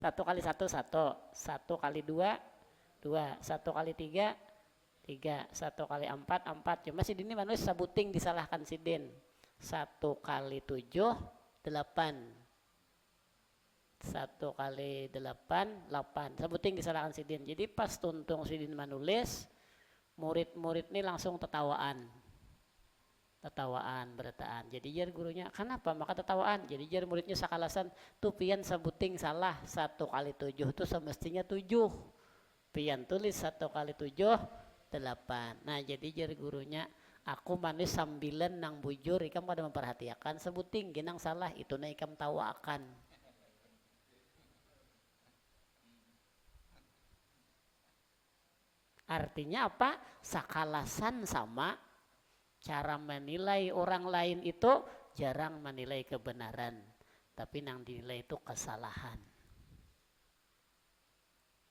1 kali 1 1, 1 kali 2 2, 1 kali 3 3, 1 kali 4 4. Cuma si Dini manusia sabuting disalahkan si Din. 1 kali 7 8, 1 kali 8 8, sabuting disalahkan si Din. Jadi pas tuntung si Din menulis, murid-murid ini langsung tetawaan berataan. Jadi jar gurunya, kenapa maka tetawaan? Jadi jar muridnya sakalasan tuh pian sabuting salah, 1 kali 7 tuh semestinya 7, pian tulis 1 kali 7 8. Nah jadi jar gurunya, aku manis sambilan nang bujur ikam pada memperhatikan sebuting ginang salah itu na ikam tawakan. Artinya apa? Sakalasan sama cara menilai orang lain itu jarang menilai kebenaran, tapi yang dinilai itu kesalahan.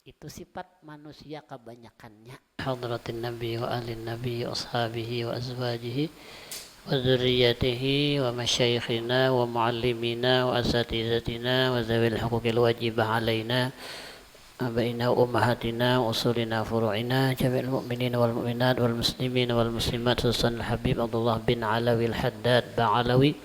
Itu sifat manusia kebanyakannya. Hadratin Nabi wa alin Nabi wa ashabihi wa azwajihi wa dzurriyyatihi wa masyayikhina wa muallimina wa asatizatina wa zawil huquqil wajibah alaina abaina wa ummahatina wa usulina furu'ina jami'il mu'minina wal mu'minat wal muslimina wal muslimat susan al-habib Abdullah bin Alawi al-Haddad Ba'alawi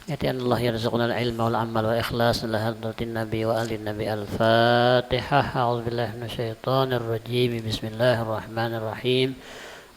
yati Allah yarzuqna al-ilma wal amal wa ikhlas la hadratin nabi wa alin nabi al-fatihah a'udzubillahi minasyaitonir rajim bismillahirrahmanirrahim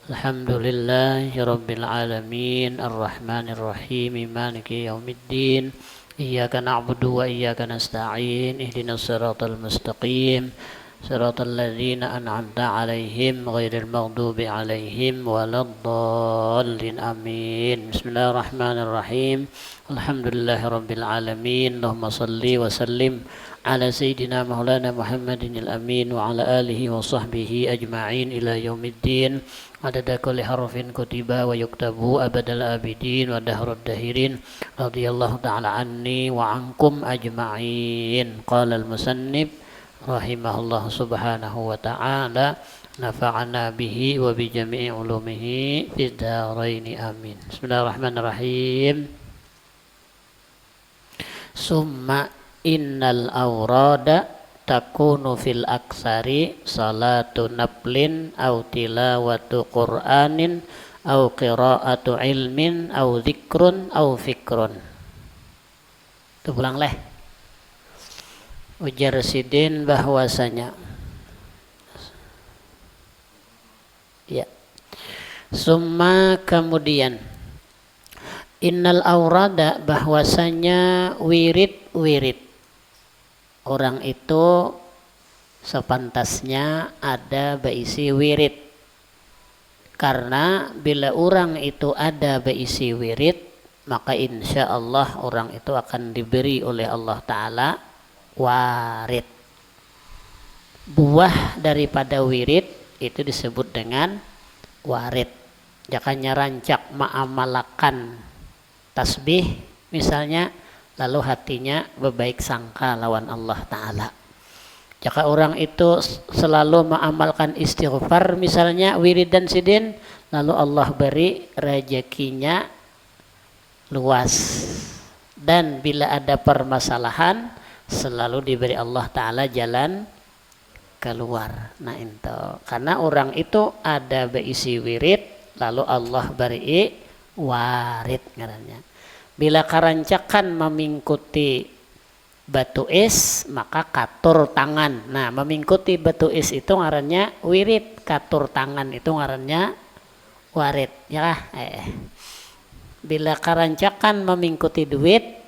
alhamdulillahi rabbil alamin arrahmanir rahim maliki yaumiddin iyyaka na'budu wa iyyaka nasta'in ihdinas siratal mustaqim siratal ladzina an'amta 'alaihim ghairil maghdubi 'alaihim waladdallin amin. Bismillahirrahmanirrahim. Alhamdulillahi rabbil alamin. Allahumma shalli wa sallim ala sayyidina maulana Muhammadin al-amin wa ala alihi wa sahbihi ajma'in ila yaumiddin. Adada kulli harfin kutiba wa yuktabu abadal abidin wa dahrud dahirin radhiyallahu ta'ala anni wa ankum ajma'in. Qala al-musannif rahimahullah subhanahu wa ta'ala nafa'ana bihi wa bi jami'i ulumihi fid dharain amin. Bismillahirrahmanirrahim. Summa innal awrada takunu fil aksari salatu naplin au tilawatu qur'anin au qira'atu ilmin au zikrun au fikrun. Itu pulang leh. Ujar Sidin bahwasanya ya. Summa kemudian innal aurada bahwasanya wirid-wirid orang itu sepantasnya ada berisi wirid, karena bila orang itu ada berisi wirid maka insya Allah orang itu akan diberi oleh Allah Ta'ala warid. Buah daripada wirid itu disebut dengan warid. Jakanya rancak ma'amalakan tasbih misalnya, lalu hatinya berbaik sangka lawan Allah Ta'ala. Jika orang itu selalu mengamalkan istighfar misalnya wirid dan sidin, lalu Allah beri rezekinya luas. Dan bila ada permasalahan selalu diberi Allah Ta'ala jalan keluar. Nah itu karena orang itu ada berisi wirid lalu Allah beri warid ngarannya. Bila karancakan memingkuti batu es maka katur tangan. Nah memingkuti batu es itu ngarannya wirid, katur tangan itu ngarannya warid ya. Bila karancakan memingkuti duit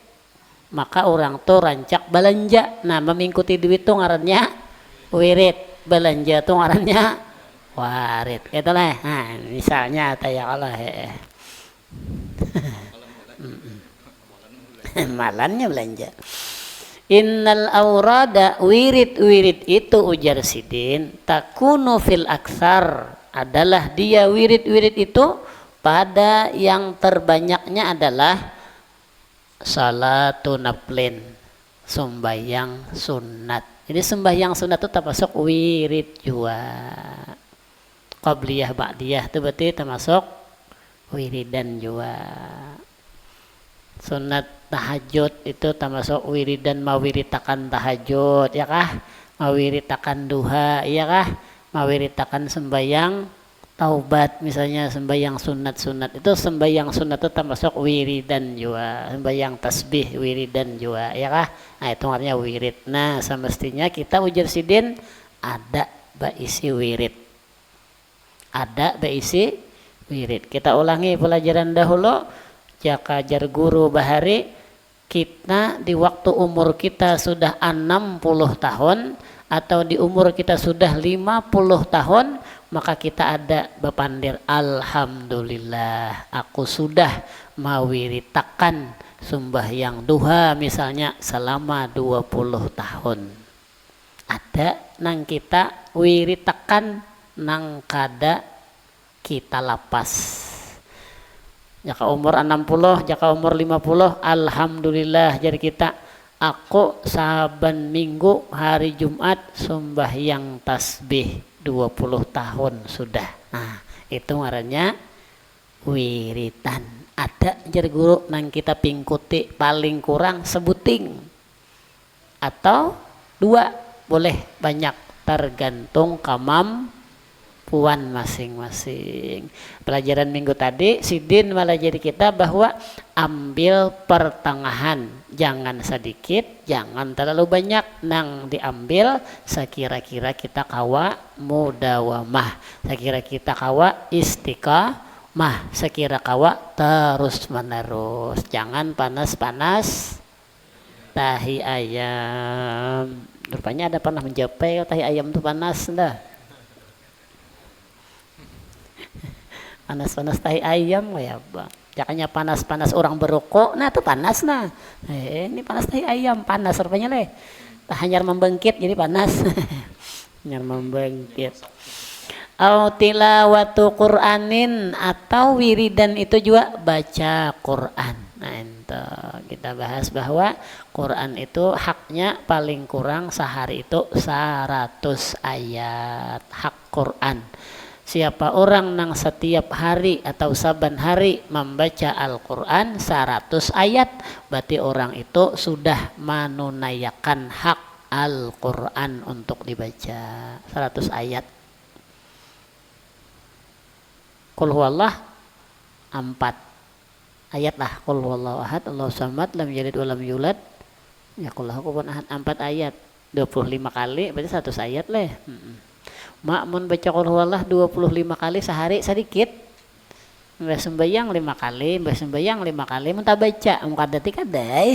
maka orang tuh rancak belanja. Nah memingkuti duit itu ngarannya wirid, belanja itu ngarannya warid. Itulah. Nah misalnya tanya Allah malannya belanja. Innal aurada wirid-wirid itu ujar Sidin takunu fil aksar adalah dia wirid-wirid itu pada yang terbanyaknya adalah salatu naplin, sembahyang sunat. Jadi sembahyang sunat itu termasuk wirid juga. Qabliyah ba'diyah itu berarti termasuk wiridan juga. Sunat tahajud itu termasuk wiridan mawiritakan tahajud ya kah, mawiritakan duha iya kah, mawiritakan sembayang taubat misalnya, sembayang sunat-sunat itu, sembayang sunat itu termasuk wiridan juga, sembayang tasbih wiridan juga ya kah. Nah itu artinya wirid. Nah semestinya kita ujar sidin ada baisi wirid, ada baisi wirid. Kita ulangi pelajaran dahulu. Jaka jar guru bahari kita di waktu umur kita sudah 60 tahun atau di umur kita sudah 50 tahun, maka kita ada bepandir alhamdulillah aku sudah mawiritakan sembahyang duha misalnya selama 20 tahun. Ada nang kita wiritakan nang kada kita lapas. Jaka umur 60, jaka umur 50, alhamdulillah jadi kita aku saban minggu hari Jumat sembahyang tasbih 20 tahun sudah. Nah, itu ngarannya wiritan. Ada jadi guru nang kita pingkuti paling kurang sebuting atau 2 boleh banyak tergantung puan masing-masing. Pelajaran minggu tadi sidin malah jadi kita bahwa ambil pertengahan, jangan sedikit, jangan terlalu banyak, nang diambil sekira-kira kita kawa mudawamah, sekira kita kawa istiqamah, sekira kawa terus menerus, jangan panas-panas tahi ayam. Rupanya ada pernah menjapai tahi ayam itu panas dah. Panas-panas tahi ayam ya bang, jakanya panas-panas orang berokok, nah tuh panas nah. Ini panas tahi ayam, panas rupanya leh. Hanyar membengkit jadi panas. Hanyar membengkit. Au tilawatu Qur'anin, atau wiridan itu juga baca Qur'an. Nah itu kita bahas bahwa Qur'an itu haknya paling kurang sehari itu 100 ayat hak Qur'an. Siapa orang nang setiap hari atau saban hari membaca Al-Quran 100 ayat, berarti orang itu sudah menunaikan hak Al-Quran untuk dibaca 100 ayat. Qul huwallah 4 ayat lah. Qul huwallahu ahad, Allahu samad, lam yalid walam yulad, yaqul lahu kufuwan ahad, 4 ayat 25 kali berarti 100 ayat leh. Makmun baca qul huwallah 25 kali sehari sedikit. Mbah sembayang 5 kali, mbah sembayang 5 kali muntah baca, mukadati kadai.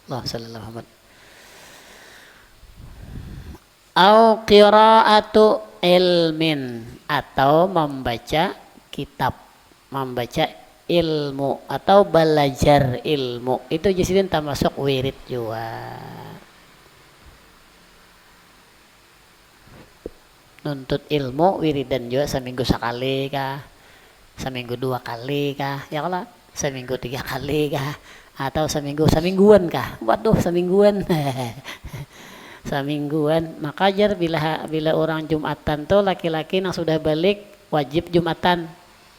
Allah sallallahu Muhammad. Au qiraatu ilmin, atau membaca kitab, membaca ilmu atau belajar ilmu, itu jisidin termasuk wirid juga. Nuntut ilmu wiridan juga, seminggu sekali kah, seminggu 2 kali kah, ya kalau seminggu 3 kali kah, atau semingguan kah, waduh semingguan. Semingguan. Maka jar bila orang Jumatan tuh laki-laki yang sudah balik wajib Jumatan,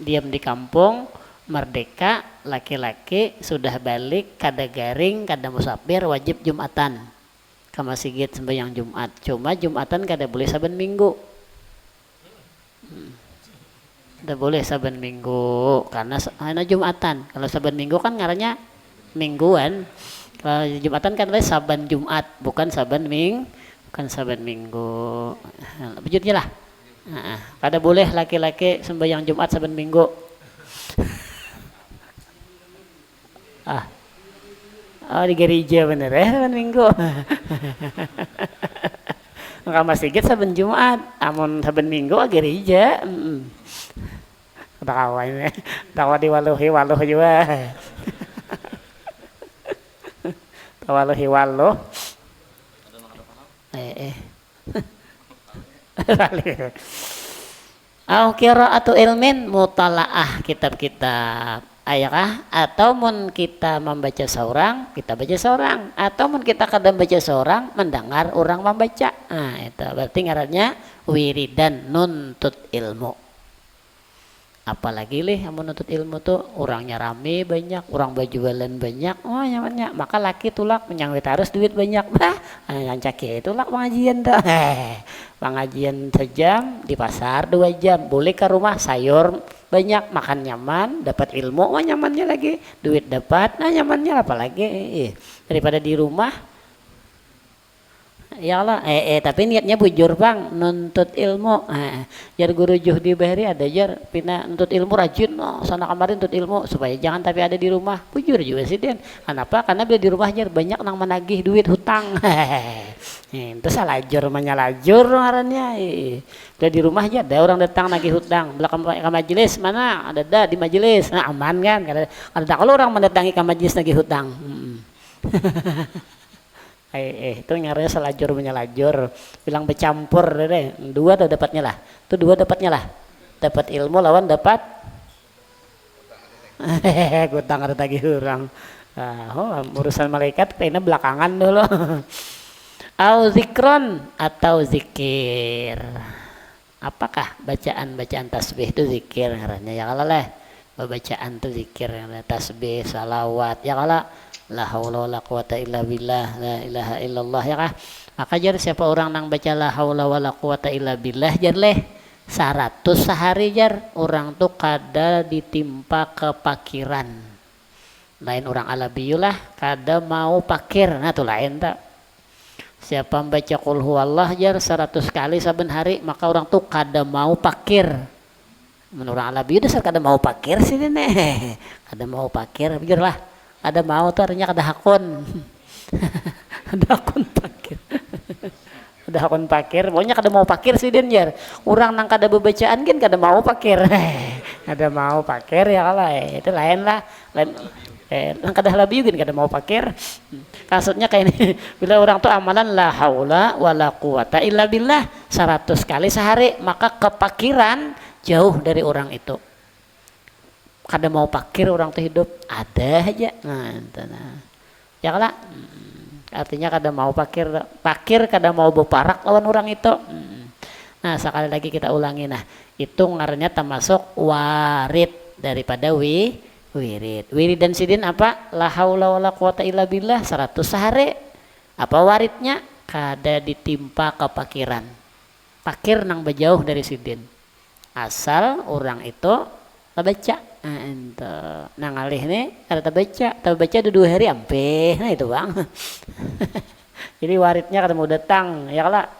diam di kampung merdeka, laki-laki sudah balik kada garing kada musafir wajib Jumatan ke masjid sembahyang Jumat. Cuma Jumatan kada boleh saben minggu, kada boleh saben minggu karena Jumatan. Kalau saben minggu kan ngarannya mingguan. Kalau Jumatan kan boleh saban Jumat, bukan saban minggu. Bujurnya lah. Kada boleh laki-laki sembahyang Jumat saban minggu. Oh di gereja bener ya saban minggu. Maka masjid saban Jumat, amun saban minggu gereja. Tawa ini, tawa di waluh juga. Tawaluhi waluh. Au qiraatu ilmin, mutalaah kitab-kitab ayakah, atau mun kita membaca seorang kita baca seorang, atau mun kita kadang baca seorang mendengar orang membaca. Nah itu berarti ngarannya wiridan nuntut ilmu. apalagi menuntut ilmu tuh orangnya rame banyak, orang berjualan banyak, oh nyamannya, maka laki tulak menyangwit harus duit banyak, bah ngancak tulak pengajian dah, pengajian sejam di pasar 2 jam, boleh ke rumah sayur banyak, makan nyaman, dapat ilmu, oh nyamannya lagi, duit dapat, nah nyamannya apalagi daripada di rumah. Ya Allah, tapi niatnya bujur bang, nuntut ilmu. Jar guru Juhdi Bahri ada jar, pina nuntut ilmu rajin, sana kemarin nuntut ilmu supaya jangan tapi ada di rumah. Bujur juga sih Den. Kenapa? Karena bila di rumah jar banyak nang menagih duit hutang. Itu salah lajur, menyalajur ngarannya. Bila di rumah aja ada orang datang nagih hutang, belakang ke majelis mana ada di majelis, nah aman kan? Ada kalau orang mendatangi ke majelis nagih hutang. Itu nyaranya selajur menyalajur, bilang bercampur deh, dua tuh dapatnya lah, tuh dua dapatnya lah, dapat ilmu lawan dapat gutang ada tagih orang. Urusan malaikat kayaknya belakangan dulu. Au zikron atau zikir, apakah bacaan tasbih itu zikir ngarannya ya kalau bacaan tuh zikir, tasbih salawat ya kalau la haula wala quwata illa billah, la ilaha illallah ya kah. Maka jar siapa orang nang baca la haula wala quwata illa billah jar 100 sehari jar orang tuh kada ditimpa kepakiran. Lain orang alabiyulah kada mau pakir, nah tuh lain tak. Siapa membaca qul huwallah jar 100 kali saben hari maka orang tuh kada mau pakir. Menurut orang alabiyu dasar kada mau pakir sih nih. Kada mau pakir, pikir lah. Ada mau tuh artinya ada hakun. Ada hakun pakir. Ada hakun pakir, pokoknya kada mau pakir sih den jar. Orang nang kada bebacaan kan kada mau pakir. Ada mau pakir ya kalah itu lain lah. Lain nang kada halabi kan kada mau pakir. Maksudnya kayak ini, bila orang tuh amalan la haula wala quwata illa billah 100 kali sehari, maka kepakiran jauh dari orang itu. Kada mau pakir orang tuh hidup ada aja, nah ya kalah artinya kada mau pakir kada mau beparak lawan orang itu. Nah sekali lagi kita ulangi, nah itu ngarannya termasuk warid daripada wirid. Wirid dan sidin apa? La haula wala quwata illa billah 100 sehari. Apa waridnya? Kada ditimpa kepakiran, pakir nang bejauh dari sidin, asal orang itu baca. Nah ente nang alih nih ada baca 2 hari ampe, nah itu bang. Jadi waridnya kada mau datang ya lah,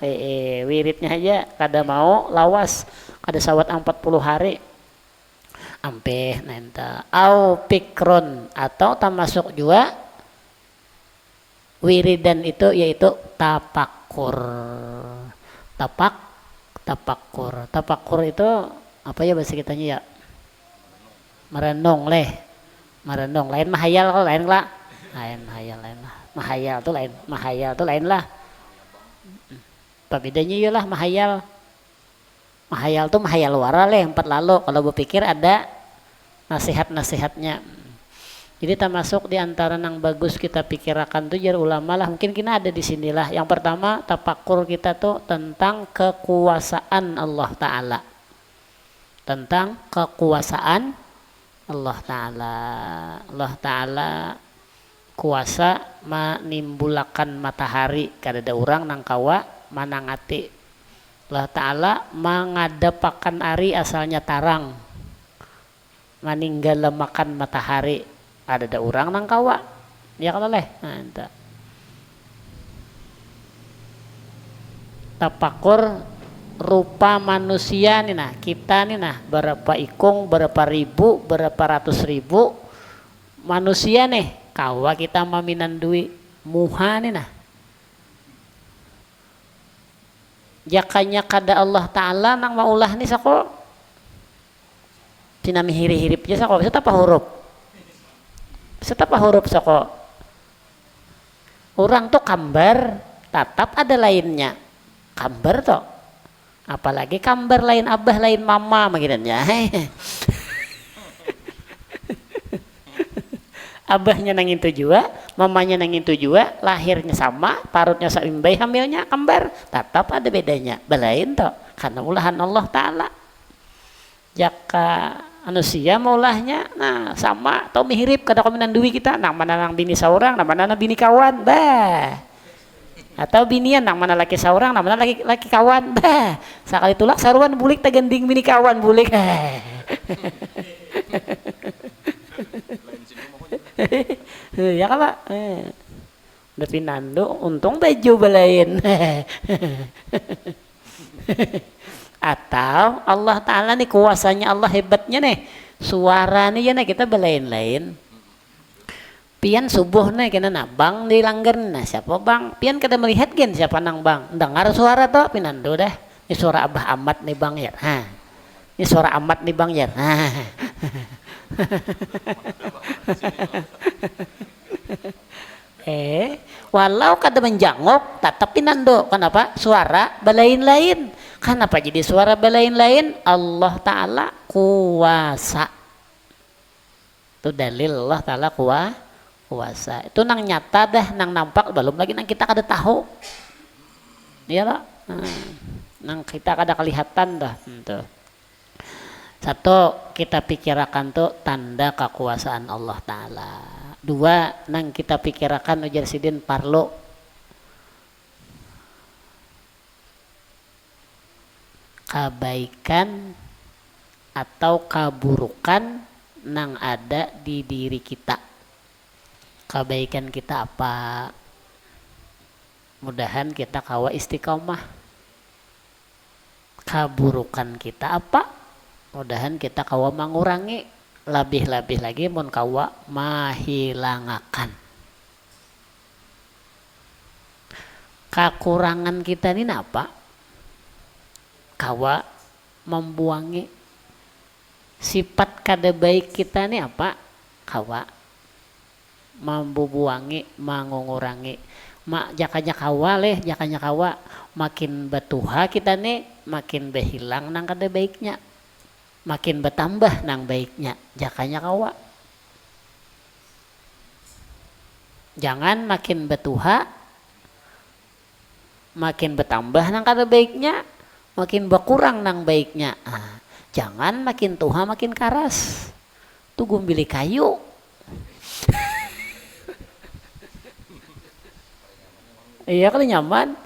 wiridnya aja kada mau lawas, kada sawat 40 hari ampe, nah ente au pikron atau termasuk juga wiridan itu yaitu tapakur. Tapakur itu apa ya bahasa kitanya ya? Merenung lain mahayal kalau lain lah, mahayal tuh lain lah. Apa bedanya ya lah mahayal tuh mahayal wara 4 lalu, kalau berpikir ada nasihatnya. Jadi termasuk di antara yang bagus kita pikirkan tuh jar ulama lah, mungkin kita ada di sinilah. Yang pertama tapakur kita tuh tentang kekuasaan Allah Ta'ala, tentang kekuasaan Allah Ta'ala kuasa menimbulakan matahari kada ada orang nang kawa manangati. Allah Ta'ala mengadapakan ari asalnya tarang maninggal makan matahari, ada orang nang kawa ya kalau nah, tapakur rupa manusia nih nah, kita nih nah, berapa ikung, berapa ribu, berapa ratus ribu manusia nih kawa kita maminan duit muha nih nah, jakanya kada Allah Ta'ala nang maulah nih sako sinami hirip aja sako bisa tapa huruf sako orang tuh kambar tatap ada lainnya kambar toh, apalagi kambar lain abah lain mama makinannya. Abahnya nangin juga, mamanya nangin juga, lahirnya sama, parutnya saimbai, hamilnya kembar, tetap ada bedanya. Belain toh, karena ulahan Allah Ta'ala. Jaka manusia maulahnya nah sama atau mirip kada kominan duwi kita nang mana nang bini saurang nang mana nang bini kawan bah atau binian nang mana laki saurang nang mana laki kawan bah sakali tulak saruan bulik tagending bini kawan bulik ya kan Pak udah pinando untung baju balain atau Allah Ta'ala nih kuasanya Allah hebatnya nih suara nih ya nih kita belain-lain pian subuh nih kena bang di langgar nah siapa bang pian kada melihat gen siapa nang bang dengar suara tuh pinando dah ini suara Abah Ahmad nih bang ya ini suara Ahmad nih bang ya walau kada menjangok tetap pinando kenapa suara belain-lain kenapa jadi suara belain-lain Allah Ta'ala kuasa itu dalil Allah Ta'ala kuasa itu nang nyata dah nang nampak belum lagi nang kita kada tahu iya lah nang kita kada kelihatan dah tuh. Satu kita pikirkan tuh tanda kekuasaan Allah Ta'ala dua nang kita pikirkan ujar sidin parlo kebaikan atau keburukan nang ada di diri kita kebaikan kita apa mudahan kita kawa istiqomah keburukan kita apa mudahan kita kawa mengurangi lebih-lebih lagi mun kawa mahilangakan kekurangan kita ini apa kawa membuangi sifat kada baik kita ini apa kawa membuangi mengurangi jakanya kawa makin batuha kita nih makin berhilang nang kada baiknya makin bertambah nang baiknya jakanya kawa jangan makin betuha makin bertambah nang kada baiknya makin berkurang nang baiknya jangan makin tuha makin karas tuh gumbili kayu iya kalau nyaman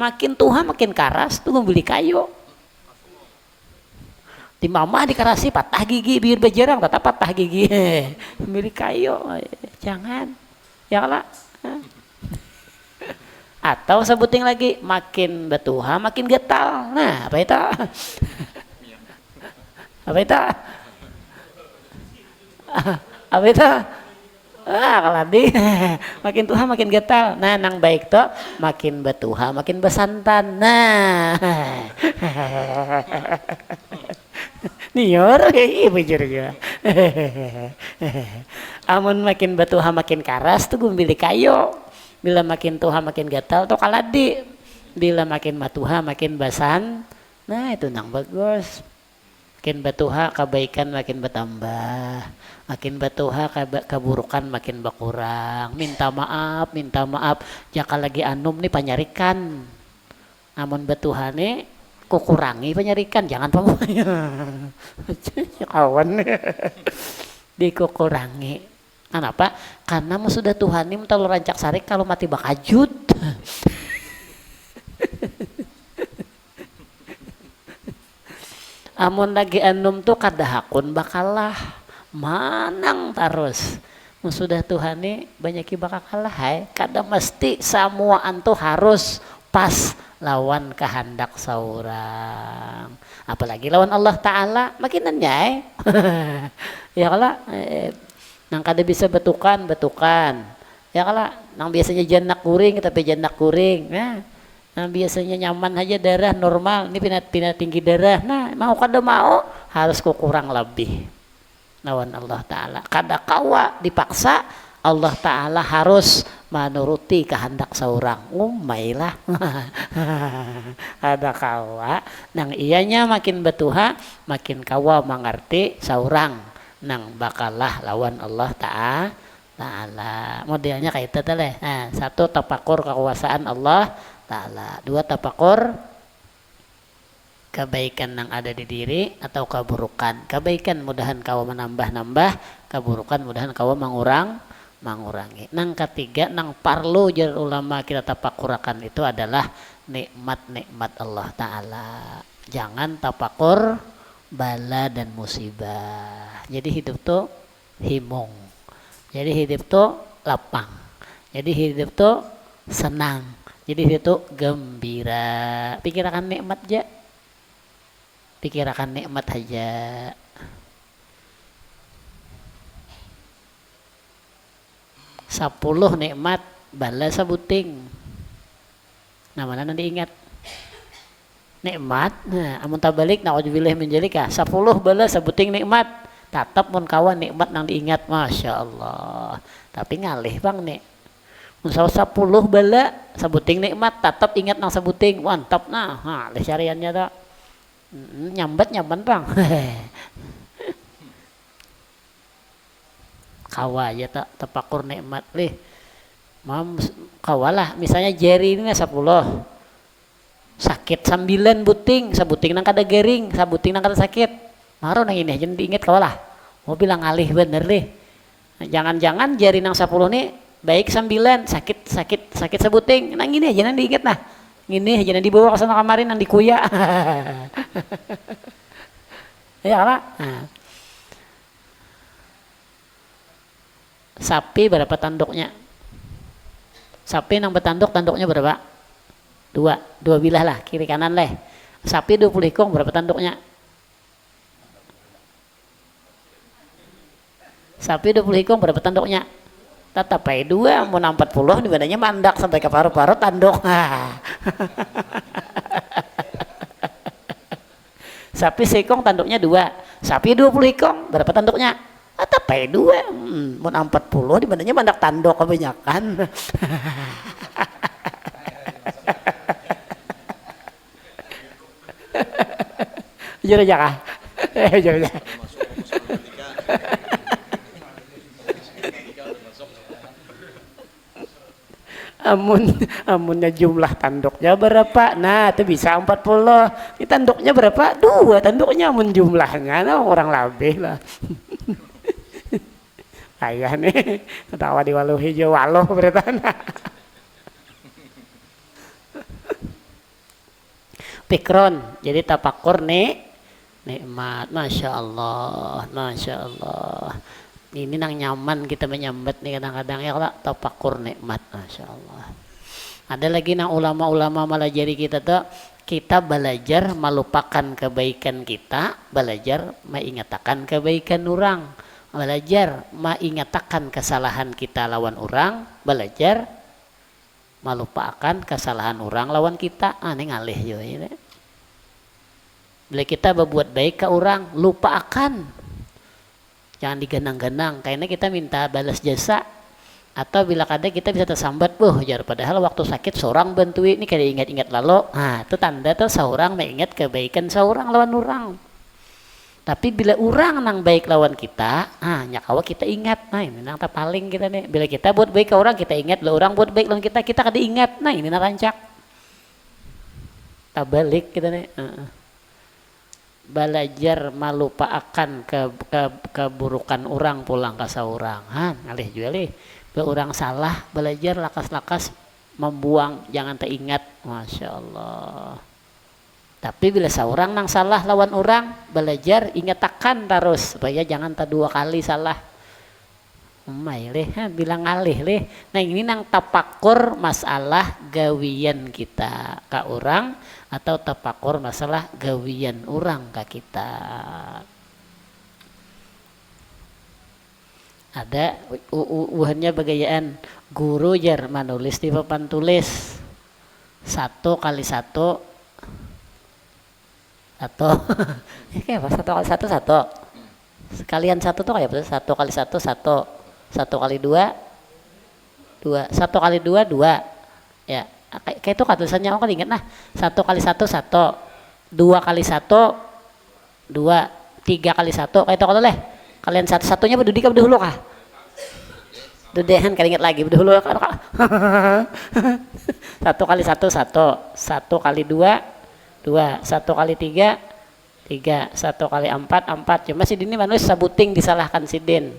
makin tuha makin karas tuh gumbili kayu di mama dikarasi patah gigi biar berjerang tetap patah gigi milik kayu jangan ya lah atau sebutin lagi makin betuha makin getal nah apa itu apa itu apa itu kalau di makin tuha makin getal nah nang baik tuh makin betuha makin besantan nah nior bujur juga amun makin batuha makin karas tuh gumbili kayu bila makin tuha makin gatal tuh kaladi bila makin matuha makin basan nah itu nang bagus makin batuha kebaikan makin bertambah makin batuha keburukan makin berkurang minta maaf jaka lagi anum nih panyarikan amun batuha nih kukurangi penyarikan jangan pamanya kawan dikukurangi kenapa karena sudah Tuhan ini terlalu rancak sarik kalau mati bakajut amun lagi anum tuh kadahakun bakalah manang terus sudah Tuhan ini banyak bakal kalah kada mesti samuaan tuh harus pas lawan kehendak seorang apalagi lawan Allah Ta'ala makinannya ya kalau nang kada bisa betukan ya kalau nang biasanya janak kuring tapi janak kuring nah nang biasanya nyaman aja darah normal ini pindah tinggi darah nah mau kada mau harus kurang lebih lawan Allah Ta'ala kada kawa dipaksa Allah Ta'ala harus menuruti kehendak seorang umailah ada kawa nang ianya makin betuha makin kawa mengerti seorang nang bakalah lawan Allah Ta'ala modelnya kayak itu teh nah satu tapakur kekuasaan Allah Ta'ala dua tapakur kebaikan yang ada di diri atau keburukan. Kebaikan mudahan kau menambah-nambah, keburukan mudahan kau mengurangi. Nang ketiga nang parlu jar ulama kita tapakurakan itu adalah nikmat-nikmat Allah Ta'ala. Jangan tapakur bala dan musibah. Jadi hidup tuh himung. Jadi hidup tuh lapang. Jadi hidup tuh senang. Jadi hidup tuh gembira. Pikirkan nikmat aja. Pikirkan nikmat aja. Sapuluh nikmat bala sabuting. Nah mana nanti ingat nikmat. Nah amun tabalik naudzubillah min dzalika 10 bala sabuting nikmat. Tatap mun kawan nikmat nang diingat, masya Allah. Tapi ngalih bang nih. Mun 10 bala sabuting nikmat, tatap ingat nang sabuting, mantap nah. Leh cariannya tak. Nyambat bang. Kawa ya tak tapakur nikmat leh. Mam kawalah misalnya jari ini 10. Sakit 9 buting, sabuting nang kada gering, sabuting nang kada sakit. Maro nang ini jangan diingat kawalah. Mau bilang alih bener deh. Jangan-jangan jari nang 10 nih baik 9, sakit sabuting. Nang ini aja nang diingat nah. Ini aja nang dibawa ke sana kemarin nang dikuya. Ya Pak. Nah. Sapi berapa tanduknya? Sapi nang bertanduk tanduknya berapa? 2 bilah lah kiri kanan leh. Sapi 20 ekor berapa tanduknya? Sapi 20 ekor berapa tanduknya? Tetap aja 2 mau 40 dibandanya mandak sampai ke paru-paru tanduk. Sapi sekong tanduknya 2. Sapi 20 ekor berapa tanduknya? Tetap aja 2 mau 40 dibandanya mandak tanduk kebanyakan. Jujur aja kah? Jujur aja. Amunnya jumlah tanduknya berapa? Nah itu bisa 40. Ini tanduknya berapa? 2 tanduknya amun jumlahnya. Nah, orang labih lah. Ayah nih ketawa di waluh hijau waluh beritana. Pikron jadi tapakur nih nikmat, masya Allah. Ini nang nyaman kita menyambat nih kadang-kadang ya kalau tapakur nikmat, masya Allah. Ada lagi nang ulama-ulama melajari kita tuh, kita belajar melupakan kebaikan kita, belajar mengingatkan kebaikan orang, belajar mengingatkan kesalahan kita lawan orang, belajar melupakan kesalahan orang lawan kita. Ini ngalih juga ini. Bila kita berbuat baik ke orang, lupakan, jangan digenang-genang. Kayaknya kita minta balas jasa, atau bila kadang kita bisa tersambat, jar padahal waktu sakit seorang bantuin ini kada ingat-ingat lalu. Nah itu tanda tuh seorang mengingat kebaikan seorang lawan orang. Tapi bila orang nang baik lawan kita, nyakawa kita ingat. Nah ini nang paling kita nih. Bila kita buat baik ke orang kita ingat, bila orang buat baik lawan kita kada ingat. Nah ini nang rancak. Tabalik kita nih. Belajar melupakan keburukan orang pulang ke seorang. Ngalih juga lih. Bila orang salah, belajar lakas-lakas membuang, jangan teringat. Masya Allah. Tapi bila seorang nang salah lawan orang, belajar ingatkan terus supaya jangan tak 2 kali salah. Bilang ngalih lih. Nah ini nang tapakur masalah gawian kita ke orang, atau tapakur masalah gawian orang ke kita. Ada uhannya bagayaan guru jar menulis di papan tulis 1 kali 1 atau kayak apa 1 kali 1 1 sekalian 1 tuh kayak apa? 1 kali 1 1 kali 2 1 kali 2 2 ya kayak itu tulisannya kan ingat nah 1 kali 1 1 2 kali 1 2 3 kali 1 kayak itu kalau leh kalian satunya berdudi kah berdahulu kah dudehan kan ingat lagi berdahulu kah 1 kali 1 1 1 kali 2 2, 1 kali 3, 3, 1 kali 4, 4. Cuma si Dini manusia sabuting disalahkan si Din.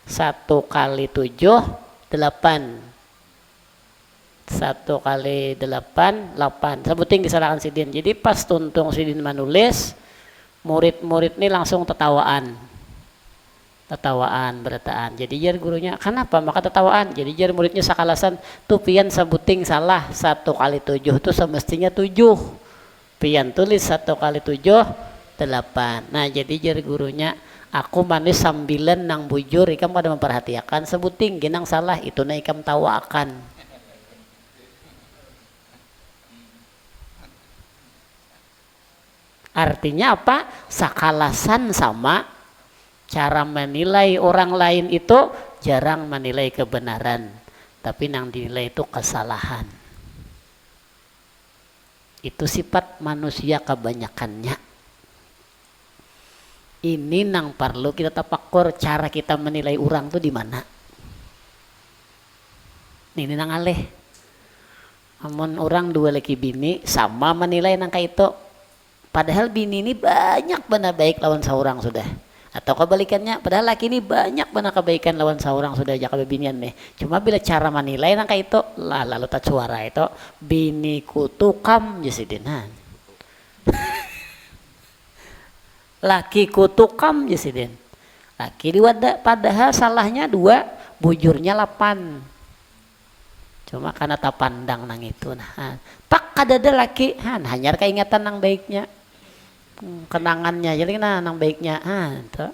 1 kali 7, 8. 1 kali 8, 8. Sabuting disalahkan si Din. Jadi pas tuntung si Din menulis, murid-murid ini langsung tetawaan berataan. Jadi jar gurunya, kenapa maka tetawaan? Jadi jar muridnya sakalasan tuh pian sabuting salah. 1 kali 7 itu semestinya 7. Pian tulis 1 kali 7, 8. Nah jadi jar gurunya, aku manis sambilan nang bujur ikam pada memperhatikan sebuting ginang salah itu na ikam tawakan. Artinya apa? Sakalasan sama cara menilai orang lain itu jarang menilai kebenaran, tapi yang dinilai itu kesalahan. Itu sifat manusia kebanyakannya. Ini nang perlu kita tapakur cara kita menilai orang tuh di mana. Ini nang aleh. Amun orang dua laki bini sama menilai nang kayak itu. Padahal bini ini banyak benar baik lawan seorang sudah. Atau kebalikannya, padahal laki ini banyak benar kebaikan lawan seorang sudah aja kebinian nih. Cuma bila cara menilai nang kayak itu, lah lalu tak suara itu bini kutukam jesidinan. Laki kutukam jesidin. Laki diwada padahal salahnya 2, bujurnya 8. Cuma karena tak pandang nang itu nah. Tak kadada laki hanyar keingatan nang baiknya. Kenangannya jadi nang baiknya tuh.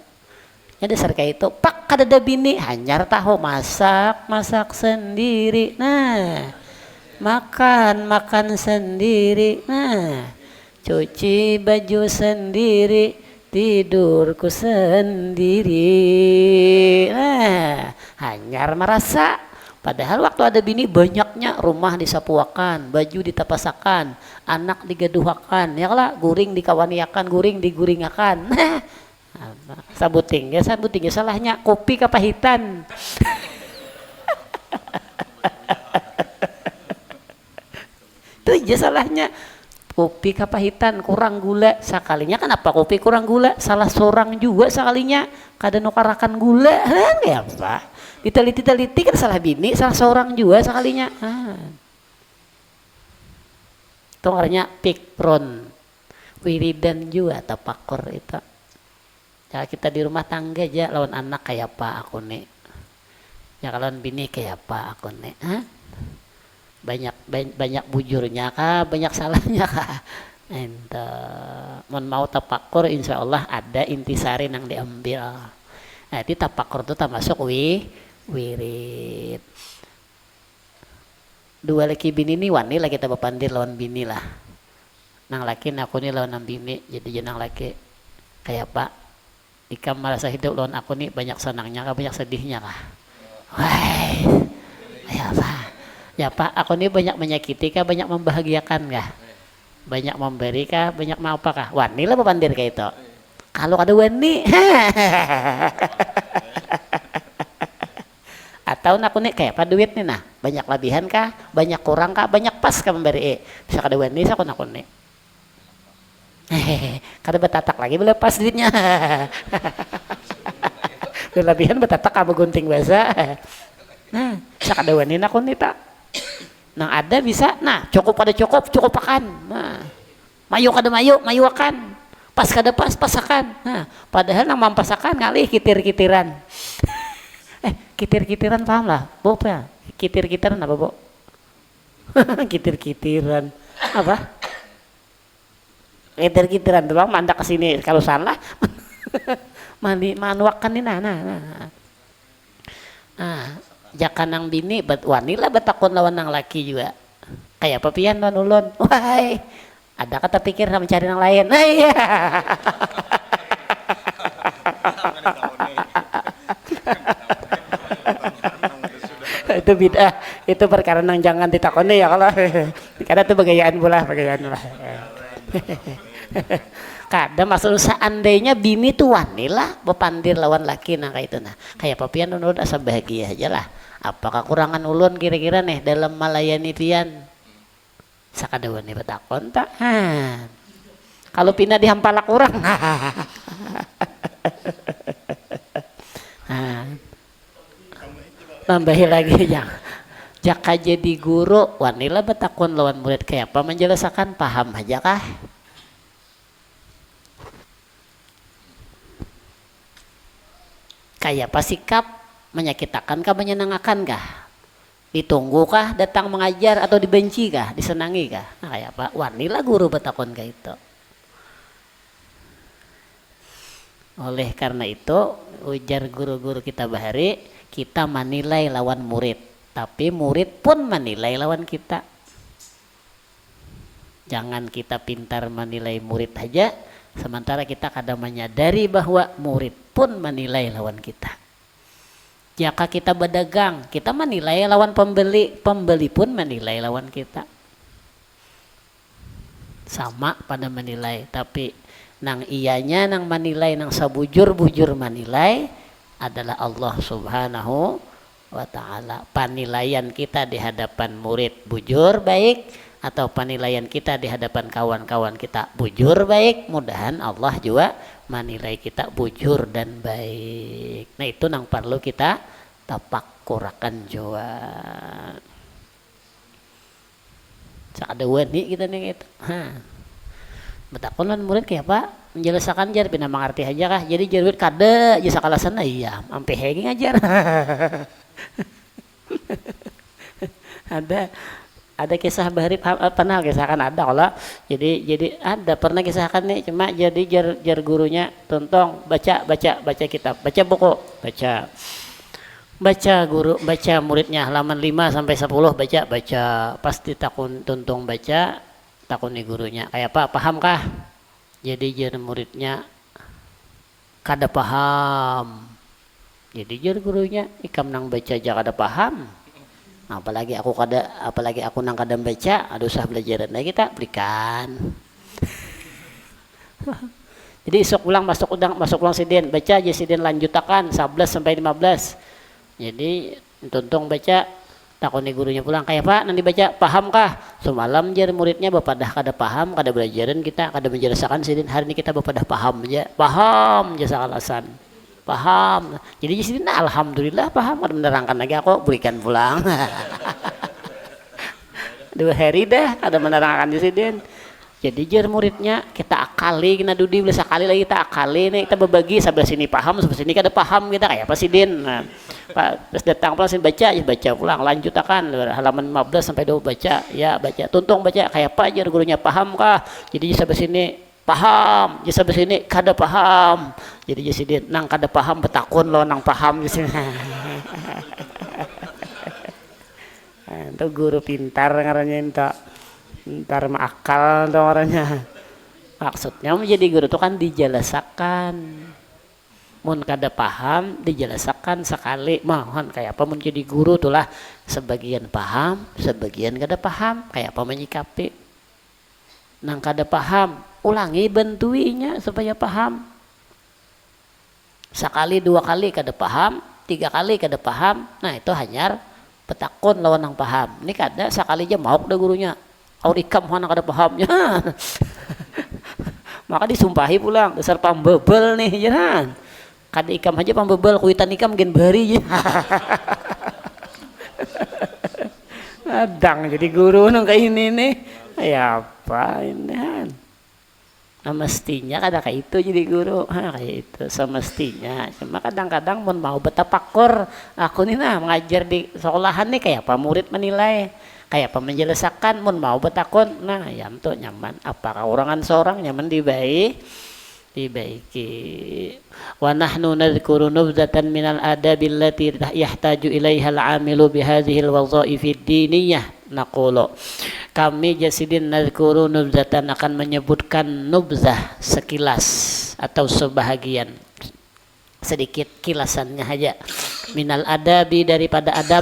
Ya dasar kayak itu pak kadada bini hanyar tahu masak sendiri nah makan sendiri nah cuci baju sendiri tidurku sendiri nah hanyar merasa. Padahal waktu ada bini banyaknya rumah disapuakan, baju ditapasakan, anak digaduhakan, ya lah guring dikawaniakan, guring diguringakan. Sabuting ya salahnya kopi kepahitan. Itu aja salahnya. Kopi kepahitan, kurang gula. Sekalinya kenapa kopi kurang gula? Salah seorang juga sekalinya kada nukarakan gula. Ya apa? Diteliti kan salah bini, salah seorang juga sekalinya. Itu artinya pikron, wiridan juga tapakur itu. Ya kita di rumah tangga aja lawan anak kayak apa aku nih. Ya lawan bini kayak apa aku nih. Banyak bujurnya kah, banyak salahnya kah. Ente mau tapakur insya Allah ada intisari yang diambil. Nah itu tapakur itu termasuk wirid. 2 laki bini ini wani lah kita berpandir lawan bini lah. Nang laki aku nih lawan nang bini jadi jenang laki kayak pak ikam merasa hidup lawan aku nih banyak senangnya kah banyak sedihnya kah. Wah ya pak ya pak aku nih banyak menyakiti kah banyak membahagiakan kah banyak memberi kah banyak mau apa kah wani lah berpandir kayak itu. Kalau ada wani atau aku nih kayak apa duit nih nah banyak lebihan kah banyak kurang kah banyak pas kah memberi bisa kada wani aku nih kada betatak lagi boleh pas duitnya lebihan betatak apa gunting bahasa nah bisa kada wani aku nih tak nah ada bisa nah cukup akan nah mayu kada mayu akan pas kada pas akan nah padahal nang mampasakan ngalih kitir-kitiran kitir-kitiran paham lah, Bo ya? Kitir-kitiran apa, Bo? Kitir-kitiran apa? Kitir-kitiran tuh bang, mandak ke sini kalau salah. Manuakan ini nah. Jaka nang bini wanila betakon lawan nang laki juga. Kayak apa pian lawan ulun? Wahai, ada kata pikir sama mencari nang lain. Nah, iya. Itu bid'ah, itu perkara nang jangan ditakoni ya kalau karena itu bagayaan pula. Kadang maksud seandainya bini tuh wanilah bepandir lawan laki nah kayak itu nah kayak papian ulun asa bahagia aja lah. Apa kekurangan ulun kira-kira nih dalam melayani pian sakada wani betakon tak Kalau pina dihampalak orang. Nah, tambahin lagi ya. Jaka jadi guru, wanila betakun lawan murid kayak apa menjelaskan paham aja kah? Kayak apa sikap menyakitakan kah menyenangkan kah? Ditunggu kah datang mengajar atau dibenci kah? Disenangi kah? Nah, kayak apa? Wanila guru betakun kayak itu. Oleh karena itu ujar guru-guru kita bahari, kita menilai lawan murid, tapi murid pun menilai lawan kita. Jangan kita pintar menilai murid aja, sementara kita kadang menyadari bahwa murid pun menilai lawan kita. Jika kita berdagang, kita menilai lawan pembeli, pembeli pun menilai lawan kita. Sama pada menilai, tapi nang iyanya nang menilai, nang sabujur-bujur menilai adalah Allah Subhanahu wa ta'ala. Penilaian kita di hadapan murid bujur baik, atau penilaian kita di hadapan kawan-kawan kita bujur baik, mudahan Allah juga menilai kita bujur dan baik. Nah itu nang perlu kita tapakkurakan juga. Ada wani kita nih gitu. Betakunan murid kayak apa? Menjelaskan jar pina mengerti aja kah? Jadi jarwit kada jasa kalasan iya, ampe hegi ngajar. ada kisah bahari pernah kisahkan ada kalau jadi ada pernah kisahkan nih, cuma jadi jar gurunya tontong baca kitab, baca buku, baca guru, baca muridnya halaman 5 sampai 10 baca pasti takun tuntung baca takuni gurunya kayak apa, paham kah? Jadi jar muridnya kada paham, jadi jar gurunya ikam nang baca aja kada paham, apalagi aku nang kada baca, aduh usah belajaran lagi kita berikan. Jadi isok ulang masuk ulang sidin, baca aja sidin lanjutakan 11 sampai 15. Jadi tuntung baca, takuni gurunya pulang kayak apa nanti baca, paham kah? Semalam jar muridnya bapak dah kada paham, kada belajaran kita, kada menjelaskan sidin, hari ini kita bapak dah paham aja, paham jasa alasan, paham. Jadi sidin alhamdulillah paham, kada menerangkan lagi aku berikan pulang. 2 hari dah kada menerangkan sidin. Jadi jar muridnya kita akali, kena dudi belas sekali lagi kita akali nih, kita berbagi sebelah sini paham, sebelah sini kada paham kita kayak apa sidin. Nah, Pak terus datang pulang sini baca pulang, lanjutakan halaman 15 sampai 20 baca, ya baca, tuntung baca kayak apa jar gurunya, paham kah? Jadi sebelah sini paham, jadi sebelah sini kada paham. Jadi sidin nang kada paham betakun lo nang paham di sini. Itu guru pintar ngarannya itu. Ntar akal tuh orangnya. Maksudnya menjadi guru itu kan dijelasakan. Mun kada paham dijelasakan sekali. Mohon kayak apa menjadi guru tulah, sebagian paham, sebagian kada paham. Kayak apa menyikapi. Nang kada paham, ulangi bentuinya supaya paham. Sekali 2 kali kada paham, 3 kali kada paham. Nah itu hanyar petakun lawan nang paham. Ini kada sekali aja mau dah gurunya. Aurikam mana kada pahamnya. Maka disumpahi pulang, dasar pambebel nih jangan. Kada ikam aja pambebel, kuitan ikam gen bari. Adang jadi guru nang kayak ini nih. Ya apa ini? Nah, mestinya kada kayak itu jadi guru. Kayak itu semestinya. Cuma kadang-kadang mau betapakur, aku nih nah mengajar di sekolahan nih kayak apa murid menilai, kayak apa menjelaskan, mun mau betakon, nah ya untuk nyaman, apakah orangan seorang nyaman dibaiki. Wa nahnu nadhkuru nubzatan minal adabil lati yahtaju ilaiha al-amilu bihadhihi al-wadhaifi ad-diniyah. Naqulu, kami jasidin nadhkuru nubzatan, akan menyebutkan nubzah sekilas atau sebahagian, sedikit kilasannya aja, minal adabi daripada adab,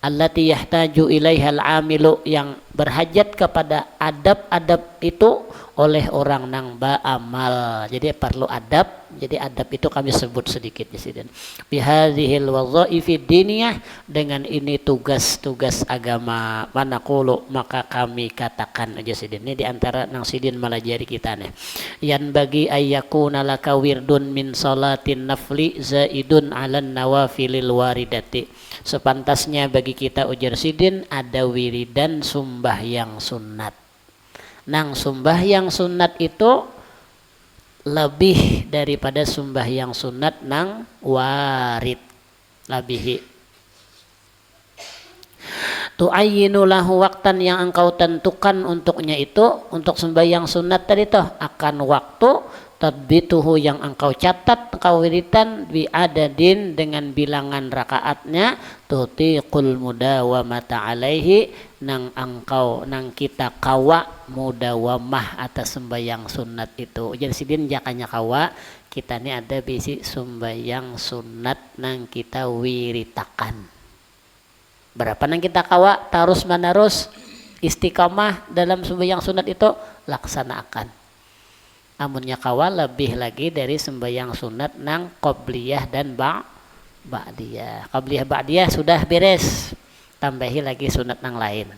allati yahtaju ilaihal amilu yang berhajat kepada adab-adab itu oleh orang nang ba'amal. Jadi perlu adab. Jadi adab itu kami sebut sedikit di sini. Bihadhil wadhaifi diniyah, dengan ini tugas-tugas agama, manaqulu maka kami katakan aja sidin. Ini diantara nang sidin melajari kita nih. Yan bagi ayyakuna laka wirdun min salatin nafli zaidun 'alan nawafilil waridati. Sepantasnya bagi kita ujar sidin ada wiridan sumbahyang sunat. Nang sumbahyang sunat itu lebih daripada sumbahyang sunat nang warid. Lebih. Tu'ayyinu lahu waktan, yang engkau tentukan untuknya itu, untuk sembahyang sunat tadi toh, akan waktu, tadbituhu yang engkau catat, engkau wiritan, bi'adadin dengan bilangan rakaatnya, tutiqul mudawamata alaihi, nang engkau nang kita kawa mudawamah atas sembahyang sunat itu. Jadi sidin jakanya kawa kita ini ada bisi sembahyang sunat nang kita wiritakan. Berapa nang kita kawa terus menerus istiqamah dalam sembahyang sunat itu laksanakan. Amunnya kawa lebih lagi dari sembahyang sunat nang qobliyah dan ba'diyah. Qobliyah ba'diyah sudah beres, tambahi lagi sunat nang lain.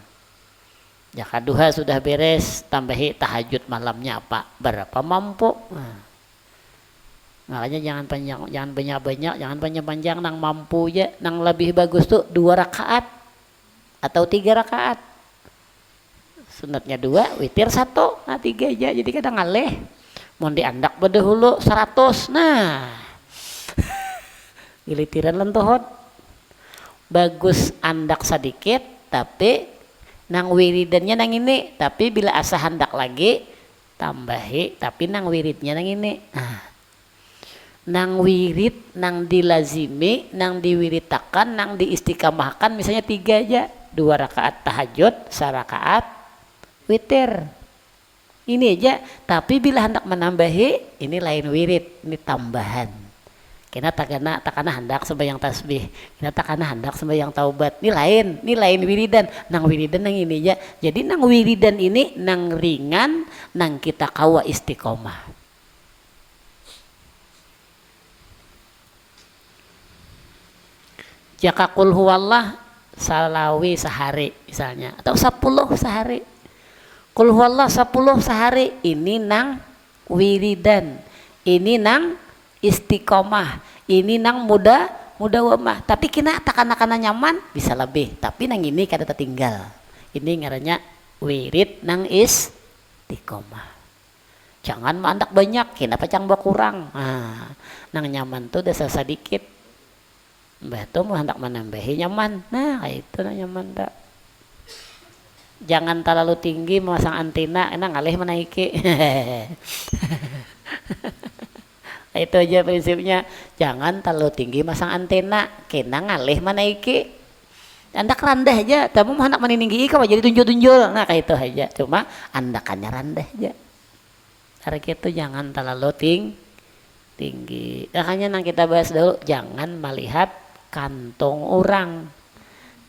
Jaka duha sudah beres, tambahi tahajud malamnya apa? Berapa mampu? Makanya jangan banyak-banyak, jangan panjang-panjang, nang mampu ya, nang lebih bagus tuh 2 rakaat atau 3 rakaat. Sunatnya 2, witir 1, nah 3 aja. Jadi kadang ngaleh. Mau diandak bedahulu 100. Nah. Gilitiran lentohot. Bagus andak sedikit tapi nang wiridannya nang ini, tapi bila asa handak lagi tambahi tapi nang wiridnya nang ini. Nah. Nang wirid, nang dilazimi, nang diwiritakan, nang diistiqamahkan misalnya 3 aja. 2 rakaat tahajud, 1 rakaat witir. Ini aja, tapi bila hendak menambahi, ini lain wirid, ini tambahan. Kena takana hendak sembahyang tasbih, kena takana hendak sembahyang taubat. Ini lain wiridan. Nang wiridan nang ini aja. Jadi nang wiridan ini nang ringan, nang kita kawa istiqomah. Jaka qul huwallah salawi sehari misalnya, atau 10 sehari. Qul huwallah 10 sehari, ini nang wiridan, ini nang istiqomah, ini nang mudawamah. Tapi kena takana nyaman bisa lebih, tapi nang ini kada tertinggal. Ini ngarannya wirid nang istiqomah. Jangan mandak banyak, kena pacang berkurang. Nah, nang nyaman tuh desa sedikit. Mbah tuh mau hendak menambahi nyaman. Nah, itu nang nyaman tak. Jangan terlalu tinggi memasang antena, enak ngalih menaiki. Itu aja prinsipnya. Jangan terlalu tinggi masang antena, kena ngalih menaiki. Andak rendah aja, kamu mau hendak meninggi kau jadi tunjul-tunjul. Nah, kayak itu aja. Cuma andakannya rendah aja. Karena itu jangan terlalu tinggi. Makanya nang kita bahas dulu, jangan melihat kantong orang.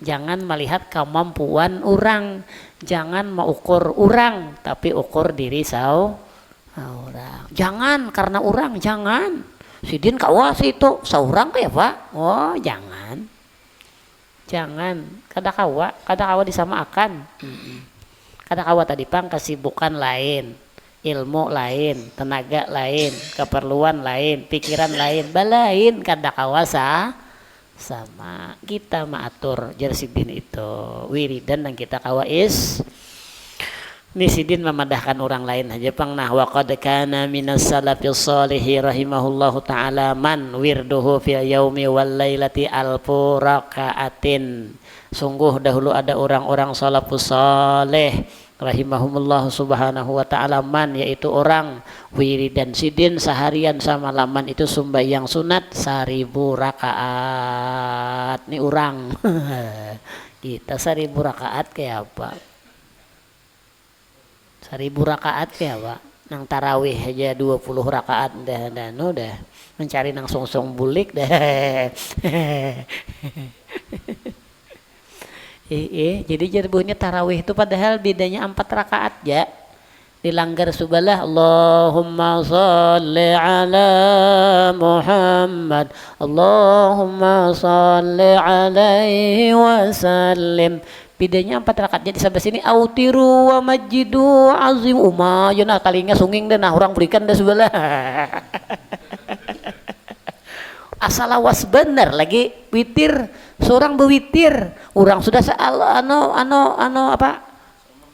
Jangan melihat kemampuan orang, jangan mengukur orang, tapi ukur diri orang. Jangan karena orang, jangan. Sidin kawas itu seorang kayak pak. Oh jangan. Kada kawa disamakan. Kada kawa tadi pang kesibukan lain, ilmu lain, tenaga lain, keperluan lain, pikiran lain, balain kada kawa sama kita maatur jersidin itu wiridan dan kita kawais ini sidin memadahkan orang lain aja pang. Nah wa qad kana minas salafis shalihi rahimahullahu taala man wirduhu fil yaumi wal lailati alfu rakaatin. Sungguh dahulu ada orang-orang salafus saleh rahimahumullah subhanahu wa ta'ala, man yaitu orang wiridan sidin seharian sama laman itu sembahyang sunat 1000 rakaat. Ini orang kita 1000 rakaat kayak apa? 1000 rakaat kayak apa? Nang tarawih aja 20 rakaat udah mencari nang song-song bulik dah. Jadi jerbuhnya tarawih itu padahal bedanya 4 rakaat ya. dilanggar subalah Allahumma sholli ala Muhammad Allahumma sholli alaihi wasallim. Bidanya 4 rakaat jadi sampai sini autiru wa majidu azim ya nah kalinya sunging dan nah orang berikan dah sebelah. Asal awas bener lagi witir seorang bewitir orang sudah apa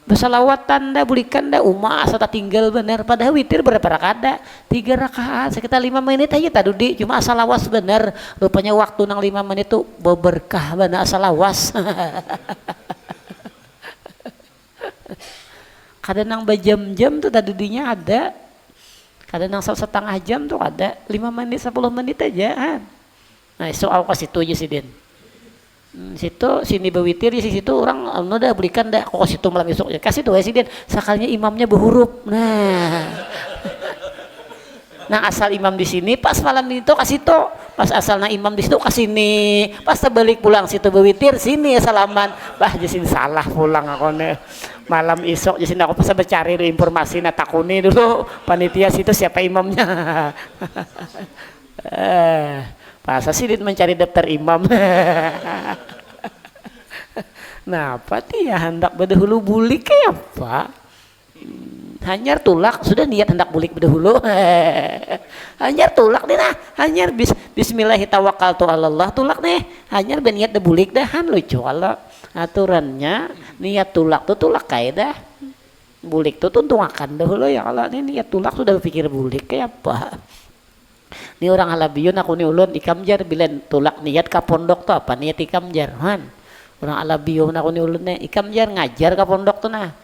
bersalawatan dah belikan dah asal tinggal bener padahal witir berapa rakaat dah 3 rakaat sekitar 5 menit aja tadi cuma asal awas bener rupanya waktu nang 5 menit tuh berkah bener asal awas. Kadang nang berjam-jam tuh tadinya ada kadang nang 1,5 jam tuh ada 5 menit 10 menit aja kan. Nah soal ke situ aja sih Din situ sini bewitir di situ orang udah belikan dah kok situ malam esok ya kasih tuh ya sih Din sekalinya imamnya berhuruf nah asal imam di sini pas malam itu kasih tuh pas asalnya imam di situ kasih sini pas terbalik pulang situ bewitir sini salaman bah jadi salah pulang aku nih malam esok jadi aku pas bercari informasi nah takuni dulu panitia situ siapa imamnya. Masa sih mencari daftar imam. Nah apa ya hendak berdahulu bulik ya Pak hanyar tulak sudah niat hendak bulik berdahulu. Hanyar tulak nih nah hanyar bismillahirrahmanirrahim Allah tulak nih hanyar berniat dah bulik dahan lucu kalau aturannya niat tulak tuh tulak kaidah bulik tuh tuntungakan dahulu ya kalau ini niat tulak sudah berpikir bulik kayak apa. Ini orang Alabiyun aku nih ulun ikamjar bilen tulak niat ke pondok tuh apa niat ikamjar han orang Alabiyun aku nih ulun ikamjar ngajar ke pondok tuh nah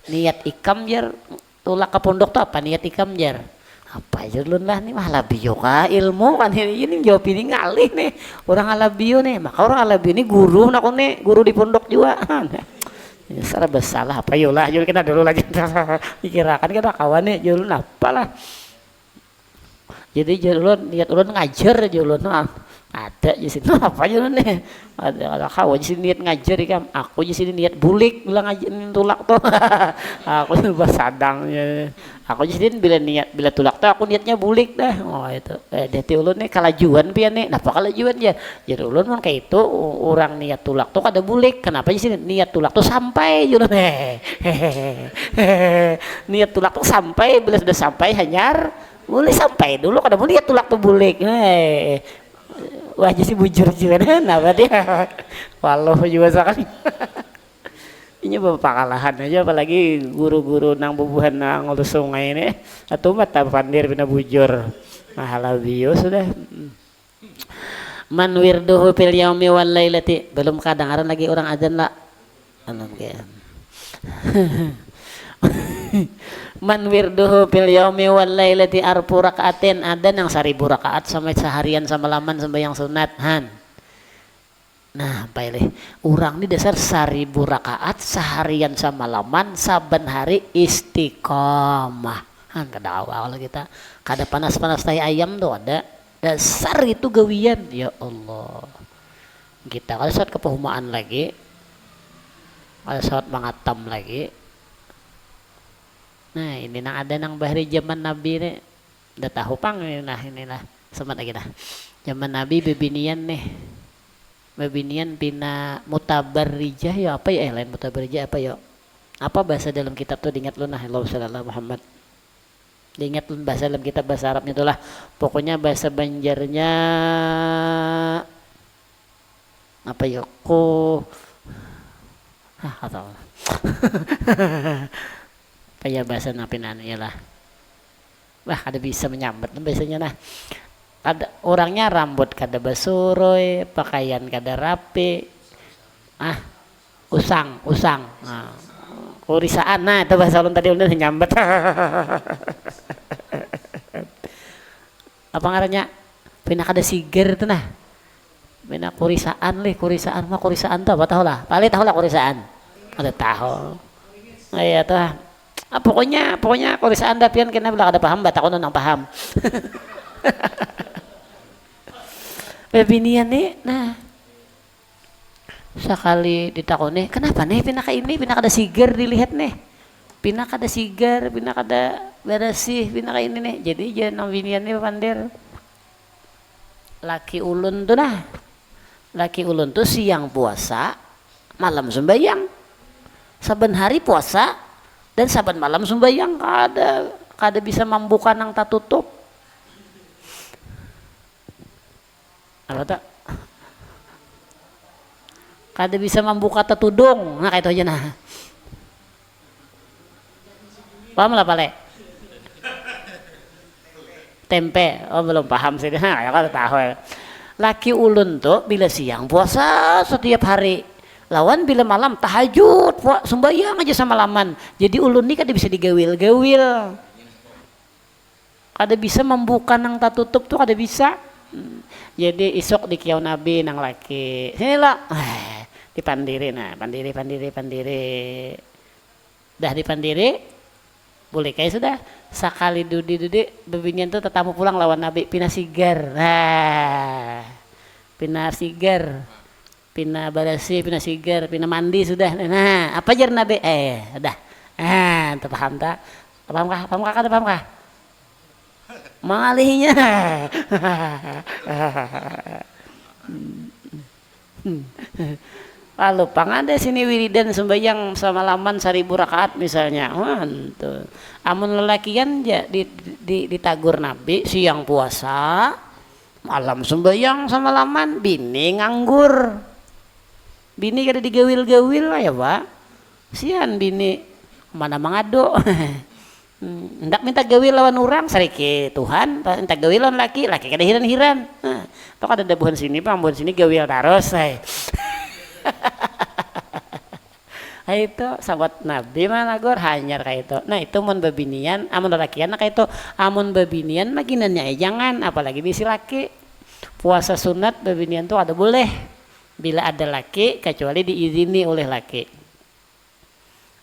niat ikamjar tulak ke pondok tuh apa niat ikamjar apa aja ulun lah nih mah Alabiyun kah ilmu kan ini jawab ini ngalih nih orang Alabiyun nih maka orang Alabiyun ini guru aku nih guru di pondok juga ini salah bersalah apa yolah jul kita dulu lagi pikirakan kita kawan nih jul apalah. Jadi ulun niat ulun ngajar aja ulun ada di sini apa aja ulun nih ada kawan di sini niat ngajar kan aku di sini niat bulik bilang ngajar tulak tuh aku coba sadang ya aku di sini bila tulak tuh aku niatnya bulik dah oh itu deti ulun nih kalajuan pian nih napa kalajuan ya jadi ulun kan kayak itu orang niat tulak tuh kada bulik kenapa di sini niat tulak tuh sampai ulun niat tulak tuh sampai bila sudah sampai hanyar boleh sampai dulu kada boleh ya tulak tuh bulik wah jadi bujur juga apa dia walau juga sekali ini bapak kalahan aja apalagi guru-guru nang bubuhan nang ngurus sungai ini atau mata pandir bina bujur mahalabiyo sudah man wirduhu fil yaumi wal lailati belum kadangaran lagi orang adzan lah alam kayak man wirduhu fil yaumi wal lailati arfu rakaatin ada yang 1.000 rakaat sampai seharian semalaman sembahyang sunat han nah apa ini urang ini dasar 1.000 rakaat seharian semalaman saben hari istiqomah han kada awal kita kada panas-panas tai ayam tuh ada dasar itu gawian ya Allah kita kalau saat kepahumaan lagi kalau saat mangatam lagi. Nah ini nang ada nang bahari zaman Nabi nih udah tahu pang inilah semat lagi dah zaman Nabi bebinian nih bebinian pina mutabarrijah ya apa ya lain mutabarrijah apa ya apa bahasa dalam kitab tuh diingat lu nah Allahumma shalli ala Muhammad diingat lu bahasa dalam kitab bahasa Arabnya itulah pokoknya bahasa Banjarnya apa ya atau kayak bahasa napinan ya lah wah ada bisa menyambut biasanya nah ada orangnya rambut kada basuroy pakaian kada rapi usang nah, kurisaan nah itu bahasa ulun tadi udah nyambet apa ngarannya pina kada siger itu nah pina kurisaan mah kurisaan tuh apa tahu lah paling tahu lah kurisaan ada tahu iya tuh pokoknya kalau bisa anda pian kena bilang ada paham batak nang paham bebinian nih nah sekali ditakoni kenapa nih pinaka ini pinaka ada siger dilihat nih Pina kada sigar, pina kada beresih, pina ka ini nih. Jadi jangan binian nih pandir. Laki ulun tuh nah. Laki ulun tuh siang puasa, malam sembahyang. Saben hari puasa dan saben malam sembahyang, kada bisa membuka nang tatutup. Apa tak? Kada bisa membuka tatudung. Nah kayak itu aja nah. Paham lah pale? Tempe. Oh belum paham sih. Nah, ya kada tahu ya. Laki ulun tuh bila siang puasa setiap hari. Lawan bila malam tahajud, sembahyang aja sama laman. Jadi ulun ini kada bisa digawil-gawil. Kada bisa membuka nang tatutup tuh kada bisa. Jadi isok di kiau nabi nang laki. Sinilah. Dipandiri nah, pandiri. Dah dipandiri. Boleh kayak sudah sekali dudi bebinian tuh tetamu pulang lawan nabi pina sigar. Pina sigar. Pina barasi, pina sigar, pina mandi sudah. Nah, apa jar nabi? Udah. Tuh paham tak? Paham kah? Kada paham kah? Mengalihnya. Lalu pangada sini wiridan sembahyang sama laman 1000 rakaat misalnya. Tuh. Amun lelakian ya ditagur nabi siang puasa, malam sembahyang sama laman, bini nganggur. Bini kada digawil-gawil lah ya pak. Sian bini mana mangado. Hendak minta gawil lawan orang sariki Tuhan, minta gawil lawan laki kada hiran-hiran. Pak kada ada buhan sini pak, buhan sini gawil taros. Itu sahabat nabi mana gor hanyar kayak itu. Nah itu mun babinian, amun lelakian kayak itu. Amun babinian maginannya jangan, apalagi bisi laki. Puasa sunat babinian tuh ada boleh bila ada laki, kecuali diizini oleh laki.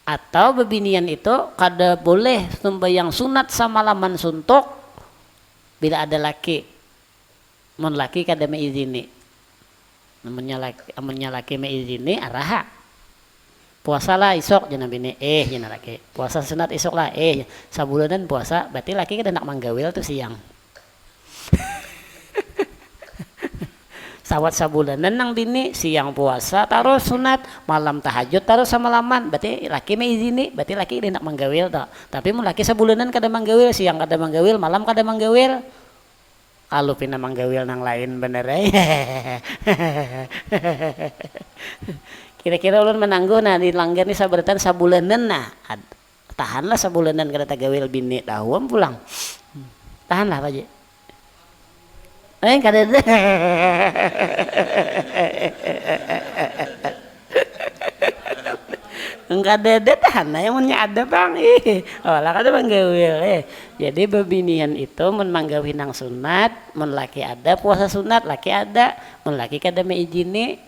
Atau babinian itu kada boleh sembahyang sunat sama laman suntuk bila ada laki. Mun laki kada meizini. Amunnya laki meizini araha. Puasa lah isok jangan bini jangan laki. Puasa sunat isok lah sabulanan puasa berarti laki kada nak manggawil tuh siang. Sawat sabulanan nang bini siang puasa taruh sunat, malam tahajud taruh sama laman, berarti laki meizini, berarti laki kada nak manggawil tak. Tapi mun laki sabulanan kada manggawil, siang kada manggawil, malam kada manggawil. Kalau pina manggawil nang lain bener Kira-kira ulun menangguh nah dilanggar ni saberatan sabulanan nah. Tahanlah sabulanan kada tagawil bini tahuam pulang. Tahanlah Pak Ji. Kada ada. Enggak ada tahan yang ada bang lah kada manggawil jadi babinian itu mun manggawin nang sunat, mun laki ada puasa sunat, laki ada, mun laki kada meizini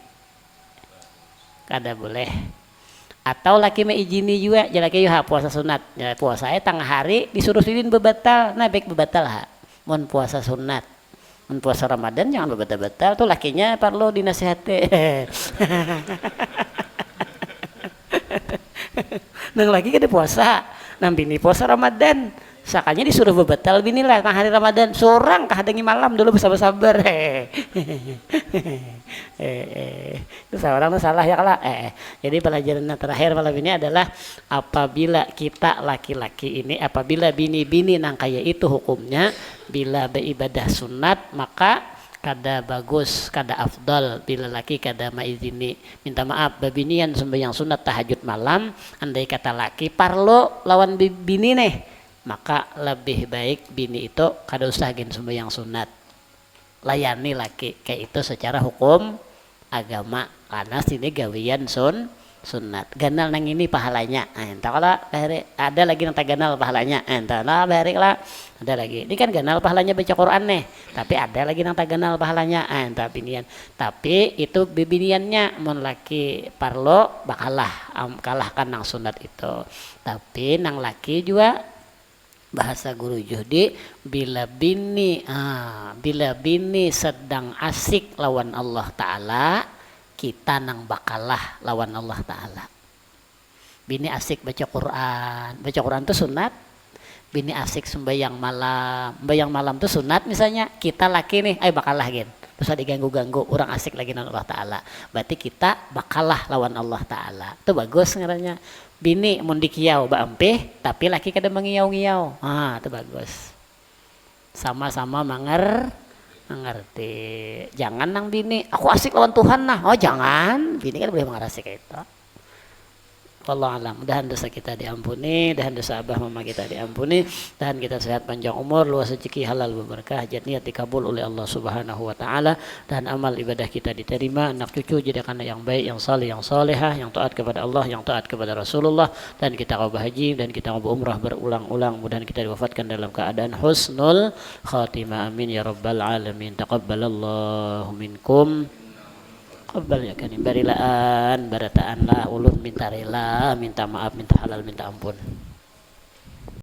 kada boleh. Atau laki meizini juga jadi laki puasa sunat ya, puasa tengah hari disuruh sidin bebatal, nah baik bebatal mun puasa sunat. Mun puasa Ramadan jangan bebatal-batal tuh lakinya perlu dinasihati. Nang lagi kada puasa, nang bini puasa Ramadan, sakanya disuruh bebatal bini lah tang hari Ramadan, seorang kahadangi malam dulu bersabar-sabar. Itu seorang tuh salah ya kala. Jadi pelajaran terakhir malam ini adalah apabila kita laki-laki ini, apabila bini-bini nang kaya itu hukumnya, bila beribadah sunat maka kada bagus, kada afdal bila laki kada maizini. Minta maaf babinian sembahyang sunat tahajud malam, andai kata laki parlo lawan bini nih, maka lebih baik bini itu kada usah gin sembahyang sunat, layani laki kayak itu secara hukum agama, karena sini gawian sunat ganal nang ini pahalanya. Entah kalau ada lagi nang ganal pahalanya, entah lah lah ada lagi ini kan ganal pahalanya baca Quran nih, tapi ada lagi nang ganal pahalanya entah binian, tapi itu bibiniannya mun laki parlo bakalah kalahkan nang sunat itu. Tapi nang laki juga bahasa guru Juhdi bila bini sedang asik lawan Allah Ta'ala, kita nang bakalah lawan Allah Ta'ala. Bini asik baca Quran tuh sunat. Bini asik sembahyang malam tuh sunat misalnya. Kita laki nih, ayo bakalah gitu. Terus diganggu-ganggu, orang asik lagi dengan Allah Ta'ala. Berarti kita bakalah lawan Allah Ta'ala. Itu bagus ngarannya. Bini mun dikiau baempeh, tapi laki kada mengiau-ngiau. Itu bagus. Sama-sama mengerti. Jangan nang bini, aku asik lawan Tuhan nah. Oh jangan, bini kan boleh mengarasi kayak itu. Wallahu alam. Mudahan dosa kita diampuni, dan dosa abah mama kita diampuni, dan kita sehat panjang umur, luas rezeki, halal berkah, hajat niat dikabul oleh Allah Subhanahu wa taala, dan amal ibadah kita diterima, anak cucu jadi anak yang baik, yang saleh, yang salehah, yang taat kepada Allah, yang taat kepada Rasulullah, dan kita qobah haji dan kita qobah umrah berulang-ulang, mudahan kita diwafatkan dalam keadaan husnul khatimah. Amin ya rabbal alamin. Taqabbalallahu minkum. Qabbal ya kan barilaan barataan lah ulun minta rela, minta maaf, minta halal, minta ampun.